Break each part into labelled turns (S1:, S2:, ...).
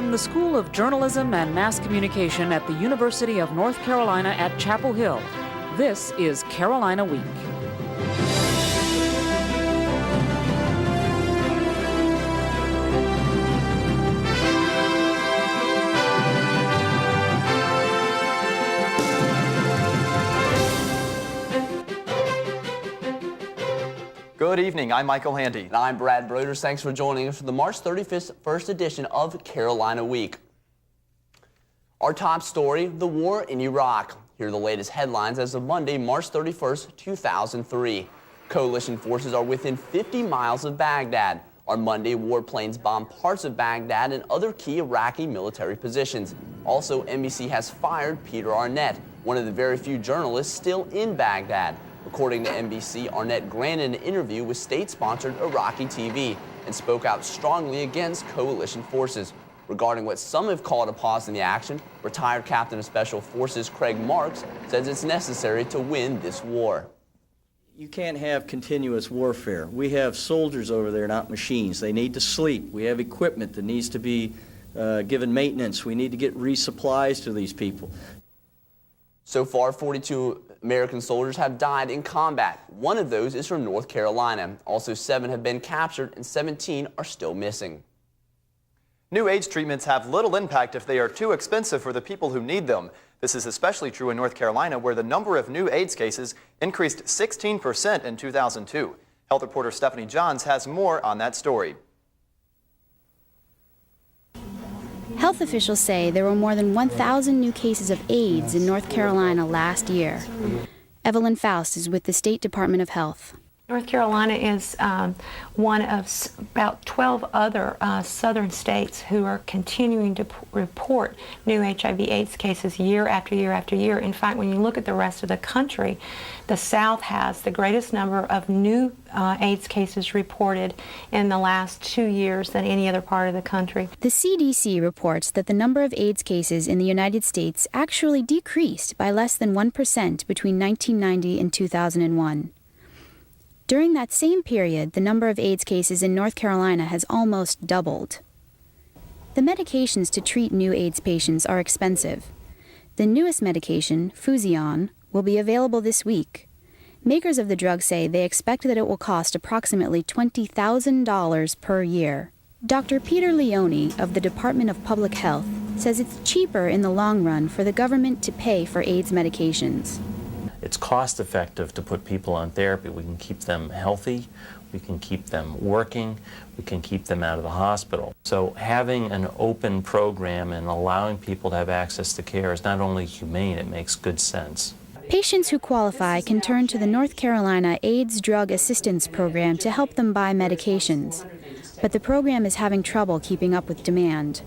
S1: From the School of Journalism and Mass Communication at the University of North Carolina at Chapel Hill, this is Carolina Week.
S2: Good evening, I'm Michael Handy.
S3: And I'm Brad Broders. Thanks for joining us for the March 31st edition of Carolina Week. Our top story, the war in Iraq. Here are the latest headlines as of Monday, March 31st, 2003. Coalition forces are within 50 miles of Baghdad. On Monday, warplanes bombed parts of Baghdad and other key Iraqi military positions. Also, NBC has fired Peter Arnett, one of the very few journalists still in Baghdad. According to NBC, Arnett granted an interview with state-sponsored Iraqi TV and spoke out strongly against coalition forces. Regarding what some have called a pause in the action, retired Captain of Special Forces Craig Marks says it's necessary to win this war.
S4: You can't have continuous warfare. We have soldiers over there, not machines. They need to sleep. We have equipment that needs to be given maintenance. We need to get resupplies to these people.
S3: So far, 42 American soldiers have died in combat. One of those is from North Carolina. Also, 7 have been captured and 17 are still missing.
S2: New AIDS treatments have little impact if they are too expensive for the people who need them. This is especially true in North Carolina, where the number of new AIDS cases increased 16% in 2002. Health reporter Stephanie Johns has more on that story.
S5: Health officials say there were more than 1,000 new cases of AIDS in North Carolina last year. Evelyn Faust is with the State Department of Health.
S6: North Carolina is one of about 12 other southern states who are continuing to report new HIV/AIDS cases year after year after year. In fact, when you look at the rest of the country, the South has the greatest number of new AIDS cases reported in the last 2 years than any other part of the country.
S5: The CDC reports that the number of AIDS cases in the United States actually decreased by less than 1% between 1990 and 2001. During that same period, the number of AIDS cases in North Carolina has almost doubled. The medications to treat new AIDS patients are expensive. The newest medication, Fusion, will be available this week. Makers of the drug say they expect that it will cost approximately $20,000 per year. Dr. Peter Leone of the Department of Public Health says it's cheaper in the long run for the government to pay for AIDS medications.
S7: It's cost effective to put people on therapy. We can keep them healthy, we can keep them working, we can keep them out of the hospital. So having an open program and allowing people to have access to care is not only humane, it makes good sense.
S5: Patients who qualify can turn to the North Carolina AIDS Drug Assistance Program to help them buy medications. But the program is having trouble keeping up with demand.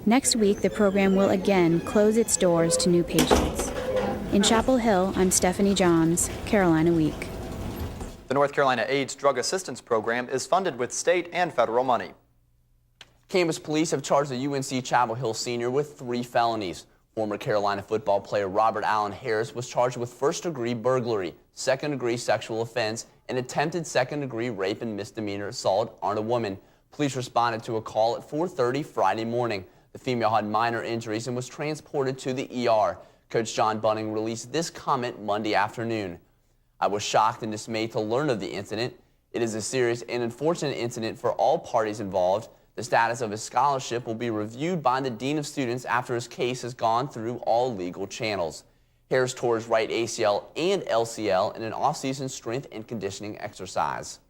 S5: Next week, the program will again close its doors to new patients. In Chapel Hill, I'm Stephanie Johns, Carolina Week.
S2: The North Carolina AIDS Drug Assistance Program is funded with state and federal money.
S3: Camas police have charged the UNC Chapel Hill senior with 3 felonies. Former Carolina football player Robert Allen Harris was charged with first-degree burglary, second-degree sexual offense, and attempted second-degree rape and misdemeanor assault on a woman. Police responded to a call at 4:30 Friday morning. The female had minor injuries and was transported to the ER. Coach John Bunning released this comment Monday afternoon. "I was shocked and dismayed to learn of the incident. It is a serious and unfortunate incident for all parties involved. The status of his scholarship will be reviewed by the Dean of Students after his case has gone through all legal channels." Harris tore his right ACL and LCL in an off-season strength and conditioning exercise.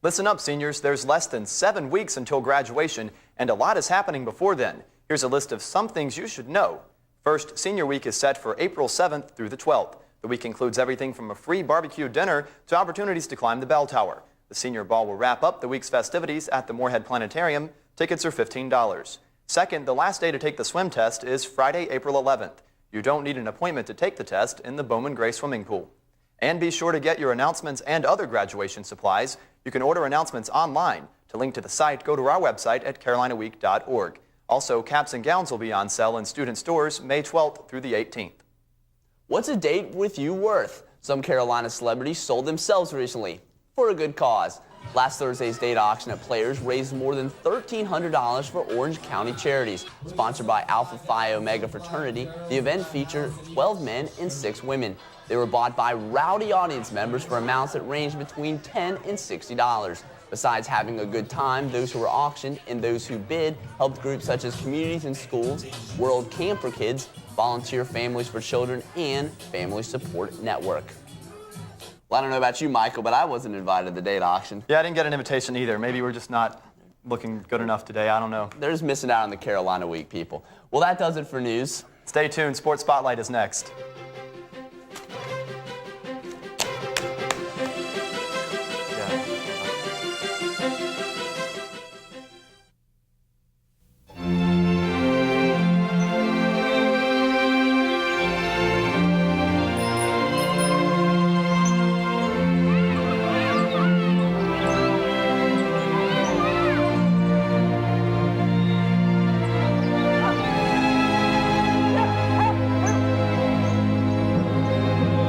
S2: Listen up, seniors. There's less than 7 weeks until graduation, and a lot is happening before then. Here's a list of some things you should know. First, Senior Week is set for April 7th through the 12th. The week includes everything from a free barbecue dinner to opportunities to climb the bell tower. The Senior Ball will wrap up the week's festivities at the Moorhead Planetarium. Tickets are $15. Second, the last day to take the swim test is Friday, April 11th. You don't need an appointment to take the test in the Bowman Gray Swimming Pool. And be sure to get your announcements and other graduation supplies. You can order announcements online. To link to the site, go to our website at carolinaweek.org. Also, caps and gowns will be on sale in student stores May 12th through the 18th.
S3: What's a date with you worth? Some Carolina celebrities sold themselves recently for a good cause. Last Thursday's data auction at Players raised more than $1,300 for Orange County charities. Sponsored by Alpha Phi Omega Fraternity, the event featured 12 men and 6 women. They were bought by rowdy audience members for amounts that ranged between $10 and $60. Besides having a good time, those who were auctioned and those who bid helped groups such as Communities in Schools, World Camp for Kids, Volunteer Families for Children, and Family Support Network. Well, I don't know about you, Michael, but I wasn't invited to the date auction.
S2: Yeah, I didn't get an invitation either. Maybe we're just not looking good enough today. I don't know.
S3: They're just missing out on the Carolina Week, people. Well, that does it for news.
S2: Stay tuned. Sports Spotlight is next.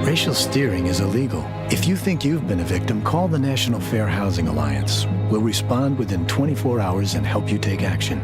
S8: Racial steering is illegal. If you think you've been a victim, call the National Fair Housing Alliance. We'll respond within 24 hours and help you take action.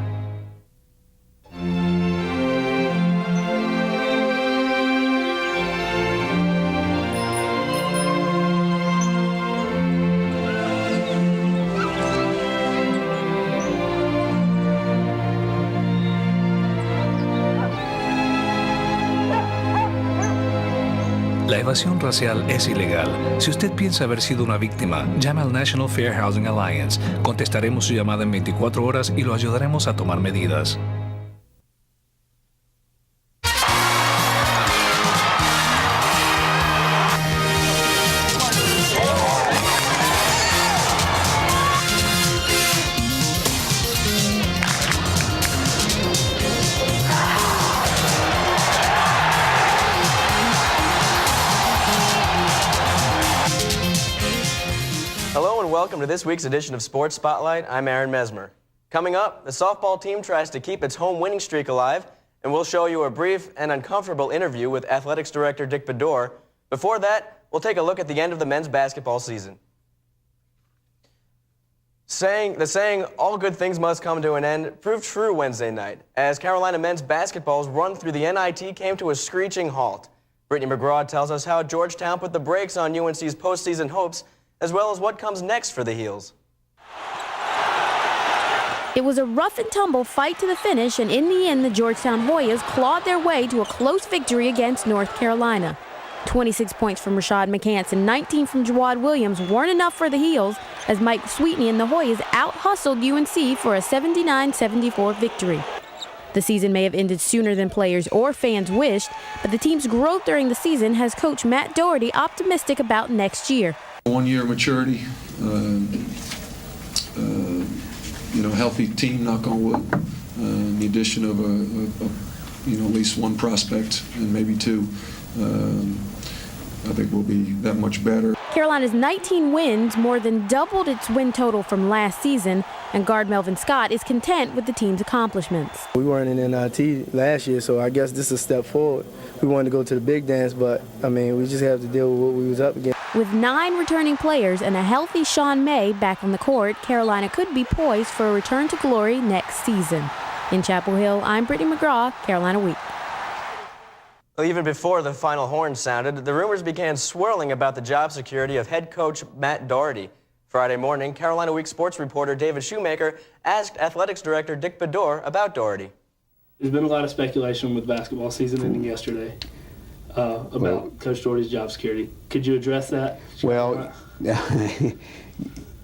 S9: La evasión racial es ilegal. Si usted piensa haber sido una víctima, llame al National Fair Housing Alliance. Contestaremos su llamada en 24 horas y lo ayudaremos a tomar medidas.
S10: Hello and welcome to this week's edition of Sports Spotlight. I'm Aaron Mesmer. Coming up, the softball team tries to keep its home winning streak alive, and we'll show you a brief and uncomfortable interview with Athletics Director Dick Bedore. Before that, we'll take a look at the end of the men's basketball season. The saying, all good things must come to an end, proved true Wednesday night, as Carolina men's basketball's run through the NIT came to a screeching halt. Brittany McGraw tells us how Georgetown put the brakes on UNC's postseason hopes, as well as what comes next for the Heels.
S11: It was a rough and tumble fight to the finish, and in the end, the Georgetown Hoyas clawed their way to a close victory against North Carolina. 26 points from Rashad McCants and 19 from Jawad Williams weren't enough for the Heels, as Mike Sweetney and the Hoyas out-hustled UNC for a 79-74 victory. The season may have ended sooner than players or fans wished, but the team's growth during the season has Coach Matt Doherty optimistic about next year.
S12: 1 year of maturity, healthy team, knock on wood. The addition of at least one prospect and maybe two. I think we'll be that much better.
S11: Carolina's 19 wins more than doubled its win total from last season, and guard Melvin Scott is content with the team's accomplishments.
S13: We weren't in NIT last year, so I guess this is a step forward. We wanted to go to the big dance, but, we just have to deal with what we was up against.
S11: With 9 returning players and a healthy Sean May back on the court, Carolina could be poised for a return to glory next season. In Chapel Hill, I'm Brittany McGraw, Carolina Week.
S10: Well, even before the final horn sounded, the rumors began swirling about the job security of head coach Matt Doherty. Friday morning, Carolina Week sports reporter David Shoemaker asked Athletics Director Dick Bedore about Doherty.
S14: There's been a lot of speculation with basketball season ending yesterday about Coach Doherty's job security. Could you address that?
S15: Well,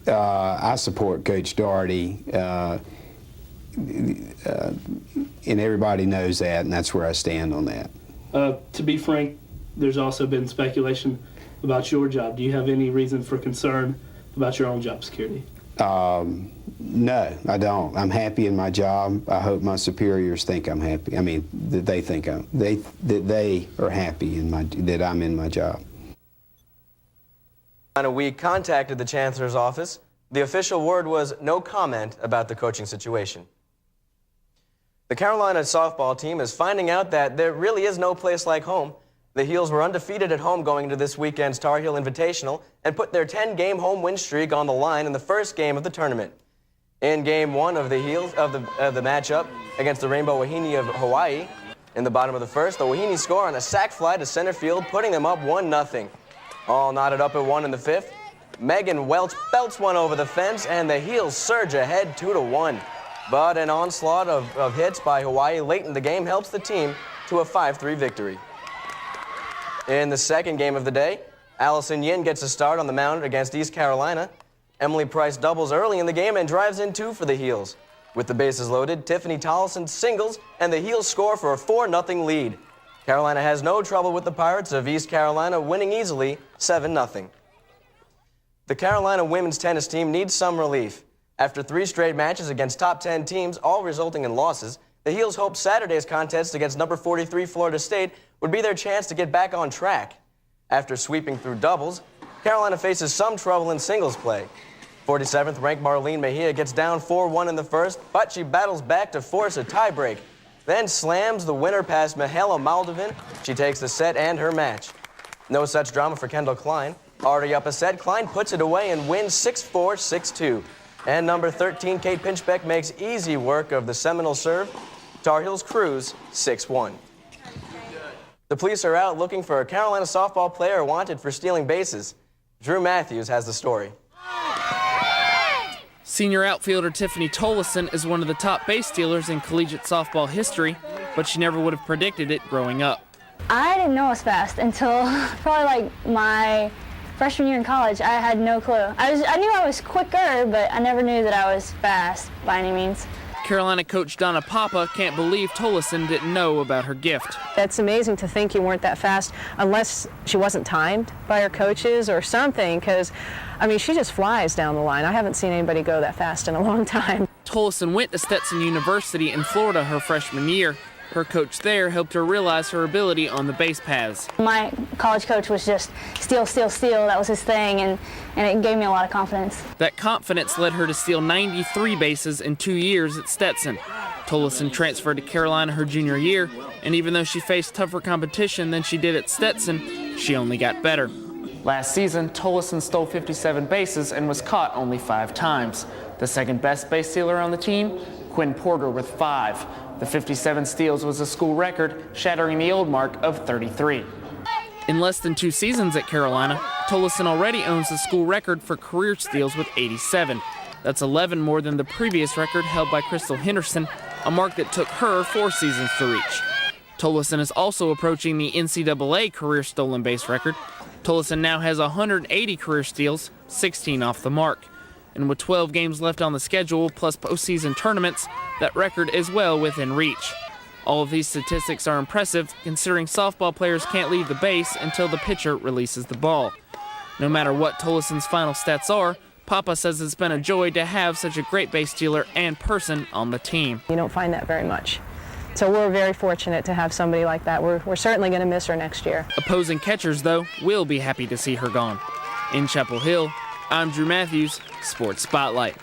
S15: I support Coach Doherty, and everybody knows that, and that's where I stand on that.
S14: To be frank, there's also been speculation about your job. Do you have any reason for concern about your own job security?
S15: No, I don't. I'm happy in my job. I hope my superiors think I'm happy. That they think they are happy that I'm in my job.
S10: We contacted the Chancellor's office. The official word was no comment about the coaching situation. The Carolina softball team is finding out that there really is no place like home. The Heels were undefeated at home going into this weekend's Tar Heel Invitational and put their 10-game home win streak on the line in the first game of the tournament. In Game 1 of the matchup against the Rainbow Wahine of Hawaii, in the bottom of the first, the Wahine score on a sac fly to center field, putting them up 1-0. All knotted up at 1 in the fifth. Megan Welch belts one over the fence, and the Heels surge ahead 2-1. But an onslaught of hits by Hawaii late in the game helps the team to a 5-3 victory. In the second game of the day, Allison Yin gets a start on the mound against East Carolina. Emily Price doubles early in the game and drives in 2 for the Heels. With the bases loaded, Tiffany Tollison singles, and the Heels score for a 4-0 lead. Carolina has no trouble with the Pirates of East Carolina, winning easily 7-0. The Carolina women's tennis team needs some relief. After 3 straight matches against top 10 teams, all resulting in losses, the Heels hope Saturday's contest against number 43 Florida State would be their chance to get back on track. After sweeping through doubles, Carolina faces some trouble in singles play. 47th ranked Marlene Mejia gets down 4-1 in the first, but she battles back to force a tiebreak, then slams the winner past Mihaela Moldavin. She takes the set and her match. No such drama for Kendall Klein. Already up a set, Klein puts it away and wins 6-4, 6-2. And number 13, Kate Pinchbeck, makes easy work of the Seminole serve. Tar Heels cruise 6-1. The police are out looking for a Carolina softball player wanted for stealing bases. Drew Matthews has the story.
S16: Senior outfielder Tiffany Tollison is one of the top base stealers in collegiate softball history, but she never would have predicted it growing up.
S17: I didn't know I was fast until probably like my freshman year in college. I had no clue. I knew I was quicker, but I never knew that I was fast by any means.
S16: Carolina coach Donna Papa can't believe Tollison didn't know about her gift.
S18: That's amazing to think you weren't that fast unless she wasn't timed by her coaches or something, because, I mean, she just flies down the line. I haven't seen anybody go that fast in a long time.
S16: Tollison went to Stetson University in Florida her freshman year. Her coach there helped her realize her ability on the base paths.
S17: My college coach was just steal, steal, steal. That was his thing, and it gave me a lot of confidence.
S16: That confidence led her to steal 93 bases in 2 years at Stetson. Tollison transferred to Carolina her junior year, and even though she faced tougher competition than she did at Stetson, she only got better. Last season, Tollison stole 57 bases and was caught only 5 times. The second best base stealer on the team, Quinn Porter with 5. The 57 steals was a school record, shattering the old mark of 33. In less than 2 seasons at Carolina, Tollison already owns the school record for career steals with 87. That's 11 more than the previous record held by Crystal Henderson, a mark that took her 4 seasons to reach. Tollison is also approaching the NCAA career stolen base record. Tollison now has 180 career steals, 16 off the mark. And with 12 games left on the schedule, plus postseason tournaments, that record is well within reach. All of these statistics are impressive, considering softball players can't leave the base until the pitcher releases the ball. No matter what Tollison's final stats are, Papa says it's been a joy to have such a great base stealer and person on the team.
S18: You don't find that very much. So we're very fortunate to have somebody like that. We're certainly going to miss her next year.
S16: Opposing catchers, though, will be happy to see her gone. In Chapel Hill, I'm Drew Matthews, Sports Spotlight.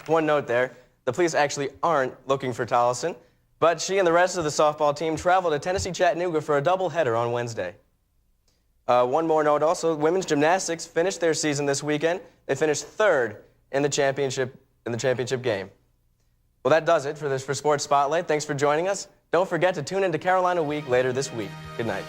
S10: One note there, the police actually aren't looking for Tollison, but she and the rest of the softball team traveled to Tennessee Chattanooga for a doubleheader on Wednesday. One more note also, women's gymnastics finished their season this weekend. They finished 3rd in the championship game. Well, that does it for Sports Spotlight. Thanks for joining us. Don't forget to tune into Carolina Week later this week. Good night.